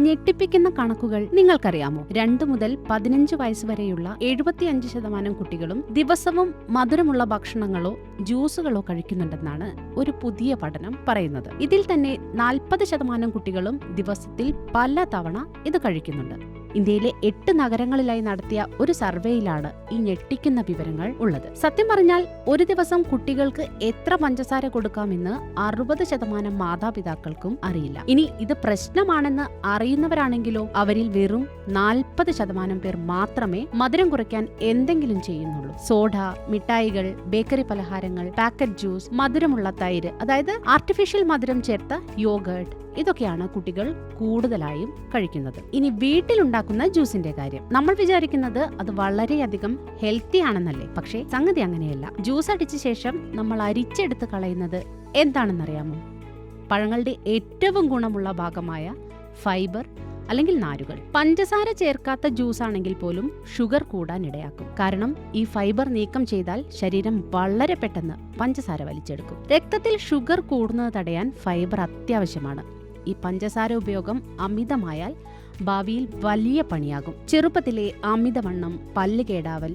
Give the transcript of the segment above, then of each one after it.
ഞെട്ടിപ്പിക്കുന്ന കണക്കുകൾ നിങ്ങൾക്കറിയാമോ? 2 മുതൽ 15 വയസ്സ് വരെയുള്ള 75% കുട്ടികളും ദിവസവും മധുരമുള്ള ഭക്ഷണങ്ങളോ ജ്യൂസുകളോ കഴിക്കുന്നുണ്ടെന്നാണ് ഒരു പുതിയ പഠനം പറയുന്നത്. ഇതിൽ തന്നെ 40% കുട്ടികളും ദിവസത്തിൽ പല തവണ ഇത് കഴിക്കുന്നുണ്ട്. ഇന്ത്യയിലെ 8 നഗരങ്ങളിലായി നടത്തിയ ഒരു സർവേയിലാണ് ഈ ഞെട്ടിക്കുന്ന വിവരങ്ങൾ ഉള്ളത്. സത്യം പറഞ്ഞാൽ ഒരു ദിവസം കുട്ടികൾക്ക് എത്ര പഞ്ചസാര കൊടുക്കാമെന്ന് 60% മാതാപിതാക്കൾക്കും അറിയില്ല. ഇനി ഇത് പ്രശ്നമാണെന്ന് അറിയുന്നവരാണെങ്കിലോ അവരിൽ വെറും 40% പേർ മാത്രമേ മധുരം കുറയ്ക്കാൻ എന്തെങ്കിലും ചെയ്യുന്നുള്ളൂ. സോഡ, മിഠായികൾ, ബേക്കറി പലഹാരങ്ങൾ, പാക്കറ്റ് ജ്യൂസ്, മധുരമുള്ള തൈര്, അതായത് ആർട്ടിഫിഷ്യൽ മധുരം ചേർത്ത യോഗേർട്ട്, ഇതൊക്കെയാണ് കുട്ടികൾ കൂടുതലായും കഴിക്കുന്നത്. ഇനി വീട്ടിലുണ്ടാക്കുന്ന ജ്യൂസിന്റെ കാര്യം, നമ്മൾ വിചാരിക്കുന്നത് അത് വളരെയധികം ഹെൽത്തി ആണെന്നല്ലേ? പക്ഷേ സംഗതി അങ്ങനെയല്ല. ജ്യൂസ് അടിച്ച ശേഷം നമ്മൾ അരിച്ചെടുത്ത് കളയുന്നത് എന്താണെന്നറിയാമോ? പഴങ്ങളുടെ ഏറ്റവും ഗുണമുള്ള ഭാഗമായ ഫൈബർ അല്ലെങ്കിൽ നാരുകൾ. പഞ്ചസാര ചേർക്കാത്ത ജ്യൂസ് ആണെങ്കിൽ പോലും ഷുഗർ കൂടാൻ ഇടയാക്കും. കാരണം ഈ ഫൈബർ നീക്കം ചെയ്താൽ ശരീരം വളരെ പെട്ടെന്ന് പഞ്ചസാര വലിച്ചെടുക്കും. രക്തത്തിൽ ഷുഗർ കൂടുന്നത് തടയാൻ ഫൈബർ അത്യാവശ്യമാണ്. ഈ പഞ്ചസാര ഉപയോഗം അമിതമായാൽ ഭാവിയിൽ വലിയ പണിയാകും. ചെറുപ്പത്തിലെ അമിതവണ്ണം, പല്ല് കേടാവൽ,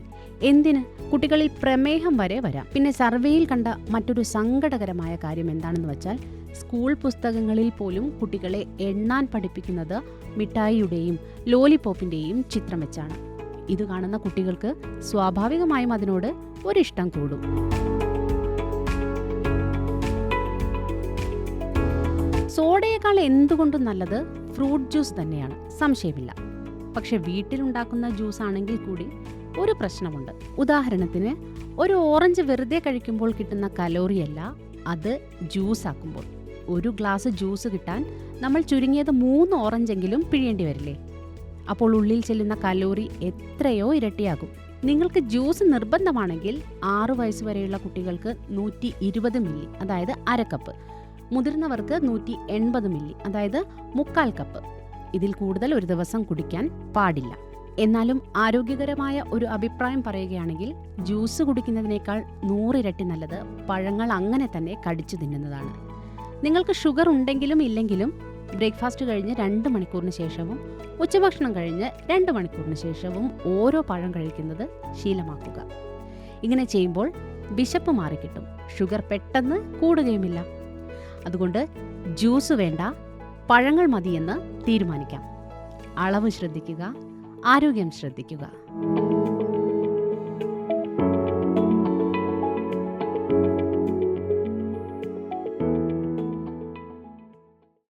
എന്തിന് കുട്ടികളിൽ പ്രമേഹം വരെ വരാം. പിന്നെ സർവേയിൽ കണ്ട മറ്റൊരു സങ്കടകരമായ കാര്യം എന്താണെന്ന് വെച്ചാൽ, സ്കൂൾ പുസ്തകങ്ങളിൽ പോലും കുട്ടികളെ എണ്ണാൻ പഠിപ്പിക്കുന്നത് മിഠായിയുടെയും ലോലിപോപ്പിന്റെയും ചിത്രം വെച്ചാണ്. ഇത് കാണുന്ന കുട്ടികൾക്ക് സ്വാഭാവികമായും അതിനോട് ഒരിഷ്ടം കൂടും. സോഡയേക്കാൾ എന്തുകൊണ്ടും നല്ലത് ഫ്രൂട്ട് ജ്യൂസ് തന്നെയാണ്, സംശയമില്ല. പക്ഷെ വീട്ടിലുണ്ടാക്കുന്ന ജ്യൂസ് ആണെങ്കിൽ കൂടി ഒരു പ്രശ്നമുണ്ട്. ഉദാഹരണത്തിന്, ഒരു ഓറഞ്ച് വെറുതെ കഴിക്കുമ്പോൾ കിട്ടുന്ന കലോറിയല്ല അത് ജ്യൂസ് ആക്കുമ്പോൾ. ഒരു ഗ്ലാസ് ജ്യൂസ് കിട്ടാൻ നമ്മൾ ചുരുങ്ങിയത് 3 ഓറഞ്ചെങ്കിലും പിഴിയേണ്ടി വരില്ലേ? അപ്പോൾ ഉള്ളിൽ ചെല്ലുന്ന കലോറി എത്രയോ ഇരട്ടിയാകും. നിങ്ങൾക്ക് ജ്യൂസ് നിർബന്ധമാണെങ്കിൽ 6 വയസ്സ് വരെയുള്ള കുട്ടികൾക്ക് 120 മില്ലി, അതായത് അര കപ്പ്, മുതിർന്നവർക്ക് 180 മില്ലി, അതായത് 1/4 കപ്പ്. ഇതിൽ കൂടുതൽ ഒരു ദിവസം കുടിക്കാൻ പാടില്ല. എന്നാലും ആരോഗ്യകരമായ ഒരു അഭിപ്രായം പറയുകയാണെങ്കിൽ ജ്യൂസ് കുടിക്കുന്നതിനേക്കാൾ 100 ഇരട്ടി നല്ലത് പഴങ്ങൾ അങ്ങനെ തന്നെ കടിച്ചു തിന്നുന്നതാണ്. നിങ്ങൾക്ക് ഷുഗർ ഉണ്ടെങ്കിലും ഇല്ലെങ്കിലും ബ്രേക്ക്ഫാസ്റ്റ് കഴിഞ്ഞ് 2 മണിക്കൂറിന് ശേഷവും ഉച്ചഭക്ഷണം കഴിഞ്ഞ് 2 മണിക്കൂറിന് ശേഷവും ഓരോ പഴം കഴിക്കുന്നത് ശീലമാക്കുക. ഇങ്ങനെ ചെയ്യുമ്പോൾ വിശപ്പ് മാറിക്കിട്ടും, ഷുഗർ പെട്ടെന്ന് കൂടുകയുമില്ല. അതുകൊണ്ട് ജ്യൂസ് വേണ്ട, പഴങ്ങൾ മതിയെന്ന് തീരുമാനിക്കാം. അളവ് ശ്രദ്ധിക്കുക, ആരോഗ്യം ശ്രദ്ധിക്കുക.